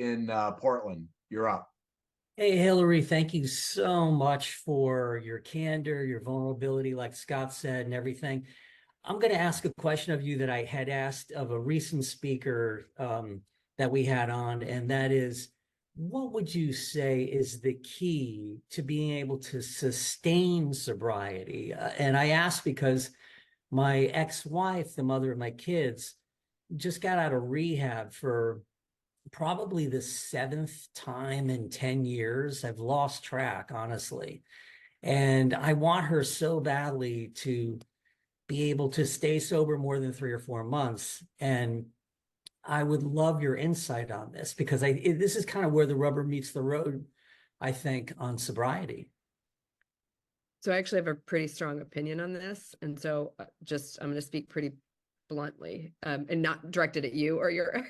in Portland. You're up. Hey, Hillary, thank you so much for your candor, your vulnerability, like Scott said, and everything. I'm going to ask a question of you that I had asked of a recent speaker that we had on, and that is, what would you say is the key to being able to sustain sobriety? And I ask because my ex-wife, the mother of my kids, just got out of rehab for probably the seventh time in 10 years. I've lost track, honestly. And I want her so badly to be able to stay sober more than 3 or 4 months. And I would love your insight on this because this is kind of where the rubber meets the road, I think, on sobriety. So I actually have a pretty strong opinion on this. And so I'm going to speak pretty bluntly, and not directed at you or your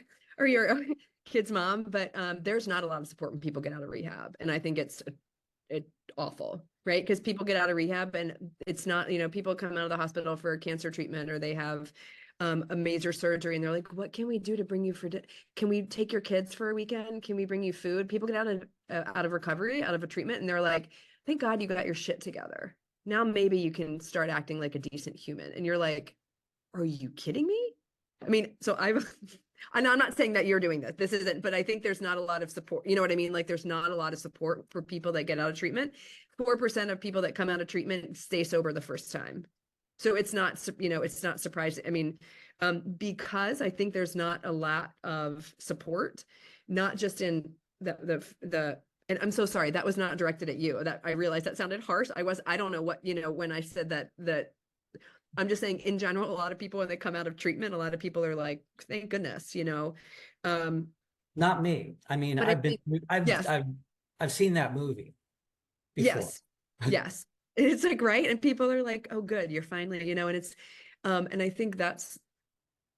kid's mom, but there's not a lot of support when people get out of rehab. And I think it's awful, right? Because people get out of rehab and it's not, people come out of the hospital for cancer treatment, or they have a major surgery and they're like, what can we do to bring you can we take your kids for a weekend? Can we bring you food? People get out of recovery, out of a treatment, and they're like, thank God you got your shit together. Now maybe you can start acting like a decent human. And you're like, are you kidding me? I mean, so I'm not saying that you're doing this. This isn't, but I think there's not a lot of support. You know what I mean? Like there's not a lot of support for people that get out of treatment. 4% of people that come out of treatment stay sober the first time. So it's not surprising. I mean, because I think there's not a lot of support, not just in and I'm so sorry, that was not directed at you. That I realized that sounded harsh. I don't know what, when I said that I'm just saying in general, a lot of people, when they come out of treatment, a lot of people are like, thank goodness, Not me. I mean, yes, I've seen that movie before. yes. It's like, right. And people are like, oh, good, you're finally, and it's, and I think that's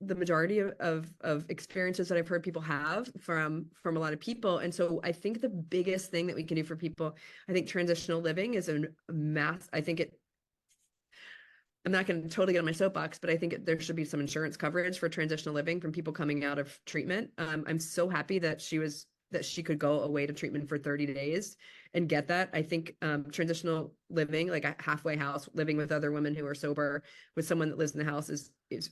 the majority of experiences that I've heard people have from a lot of people. And so I think the biggest thing that we can do for people, I think transitional living is a mass. I'm not going to totally get on my soapbox, but I think there should be some insurance coverage for transitional living from people coming out of treatment. I'm so happy that she could go away to treatment for 30 days and get that. I think transitional living, like a halfway house, living with other women who are sober, with someone that lives in the house is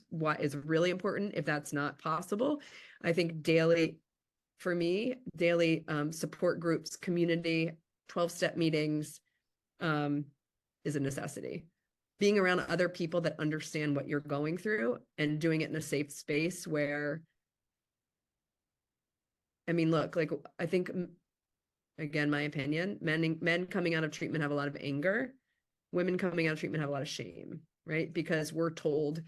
what is really important. If that's not possible, I think daily support groups, community, 12-step meetings is a necessity. Being around other people that understand what you're going through and doing it in a safe space where, I mean, look, like, I think, again, my opinion, men coming out of treatment have a lot of anger. Women coming out of treatment have a lot of shame, right? Because we're told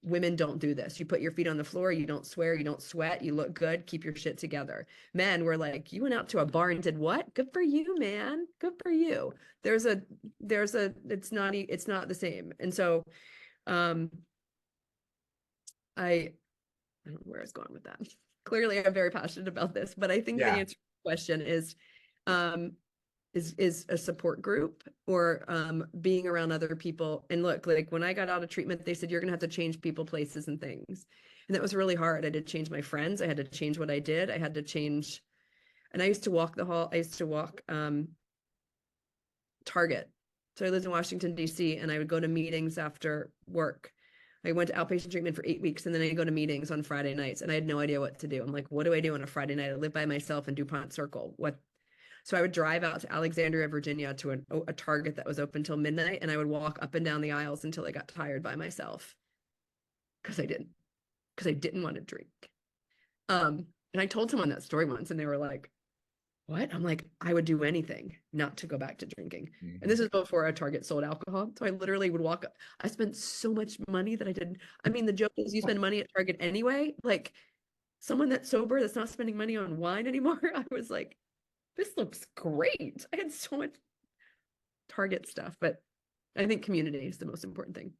women don't do this. You put your feet on the floor, you don't swear, you don't sweat, you look good, keep your shit together. Men were like, you went out to a bar and did what? Good for you, man. Good for you. It's not the same. And so I don't know where I was going with that. Clearly I'm very passionate about this, but I think the answer to the question is a support group, or being around other people. And look, like when I got out of treatment, they said, you're gonna have to change people, places, and things. And that was really hard. I had to change my friends. I had to change what I did. I had to change. And I used to walk the hall. I used to walk Target. So I lived in Washington, D.C., and I would go to meetings after work. I went to outpatient treatment for 8 weeks, and then I go to meetings on Friday nights, and I had no idea what to do. I'm like, what do I do on a Friday night? I live by myself in DuPont Circle. So I would drive out to Alexandria, Virginia, to a Target that was open till midnight, and I would walk up and down the aisles until I got tired by myself because I didn't want to drink. And I told someone that story once, and they were like, what? I'm like, I would do anything not to go back to drinking. And this is before a Target sold alcohol. So I literally would walk. I spent so much money that I didn't. I mean, the joke is you spend money at Target anyway. Like someone that's sober, that's not spending money on wine anymore. I was like, this looks great. I had so much Target stuff, but I think community is the most important thing.